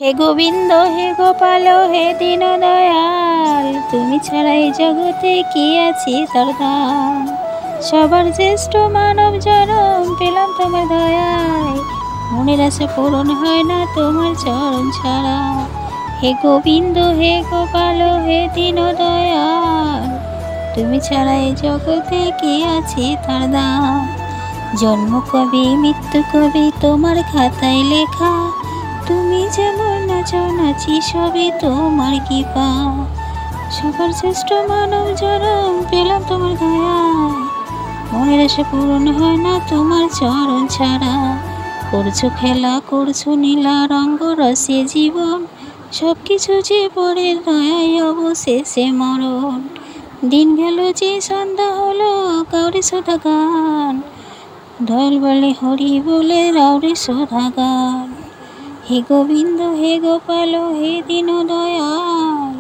হে গোবিন্দ হে গোপাল হে দীন দয়াল, তুমি ছাড়া এই জগতে কি আছি তার দাম। সবার জ্যেষ্ঠ মানব জনম পেলাম তোমার দয়ায়, মনের আশা পূরণ হয় না তোমার চরণ ছাড়া। হে গোবিন্দ হে গোপাল হে দীন দয়াল, তুমি ছাড়া এই জগতে কি আছি তার দাম। জন্ম কবি মৃত্যু কবি তোমার খাতায় লেখা, তুমি যেমন নাচো নাচি সবই তোমার কৃপা। সবার শ্রেষ্ঠ মানব জনম পেলাম তোমার দয়ায়, মনের আশা পূরণ হয় না তোমার চরণ ছাড়া। করছো খেলা করছো নীলা রঙ্গ রসে জীবন, সব কিছু যে পরে দয়ায় অবশেষে মরণ। দিন গেল যে সন্ধ্যা হলো কাউরি শোধা গান, দয়াল বলে হরি বলে রাউরে শোধা গান। হে গোবিন্দ হে গোপাল হে দীন দয়াল,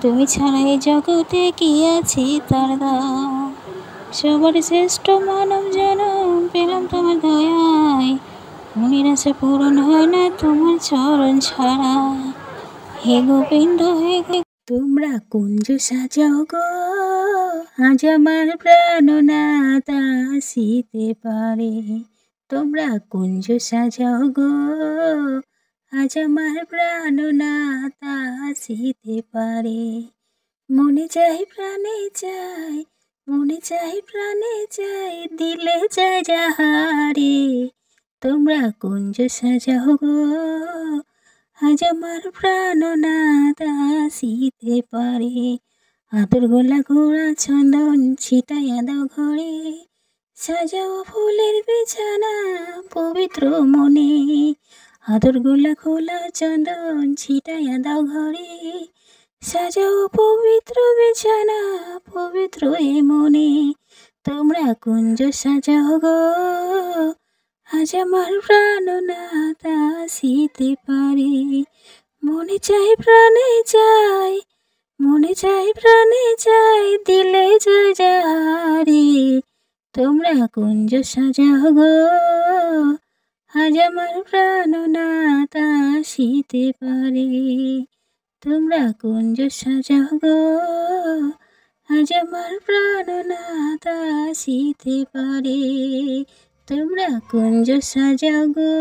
তুমি ছাড়া এই জগতে কি আছে তার দাম। সবার শ্রেষ্ঠ মানব জনম পেলাম তোমার দয়ায়, মনের আশা পূরণ হয় না তোমার চরণ ছাড়া। হে গোবিন্দ হে তোমরা কুঞ্জ সাজাও গো, আজ আমার প্রাণনাথ আসিতে পারে। তোমরা কুঞ্জ সাজাও গো, আজ আমার প্রাণনাথ আসিতে পারে। মনে চাই প্রাণে চাই, মনে চাই প্রাণে চাই, দিলে যায় যাহারে। তোমরা কুঞ্জ সাজাও গো, আজ আমার প্রাণনাথ আসিতে পারে। আদর গোলা ঘোড়া চন্দন ছিটাইয়া দাও ঘরে, সাজাও ফুলের বিছানা পবিত্র মনে। আদর গোলা খোলা চন্দন ছিটাইয়া দাও ঘরে, সাজাও পবিত্র বিছানা পবিত্র এ মনে। তোমরা কুঞ্জ সাজাও গো, আজ আমার প্রাণনাথ আসিতে পারে। মনে চাই প্রাণে চাই, মনে চাই প্রাণে চাই, দিলে যায় যাহারে। তোমরা কুঞ্জ সাজাও গো, আজ আমার প্রাণনাথ আসিতে পারে। তোমরা কুঞ্জ সাজাও গো, আজ আমার প্রাণনাথ আসিতে পারে। তোমরা কুঞ্জ সাজাও গো।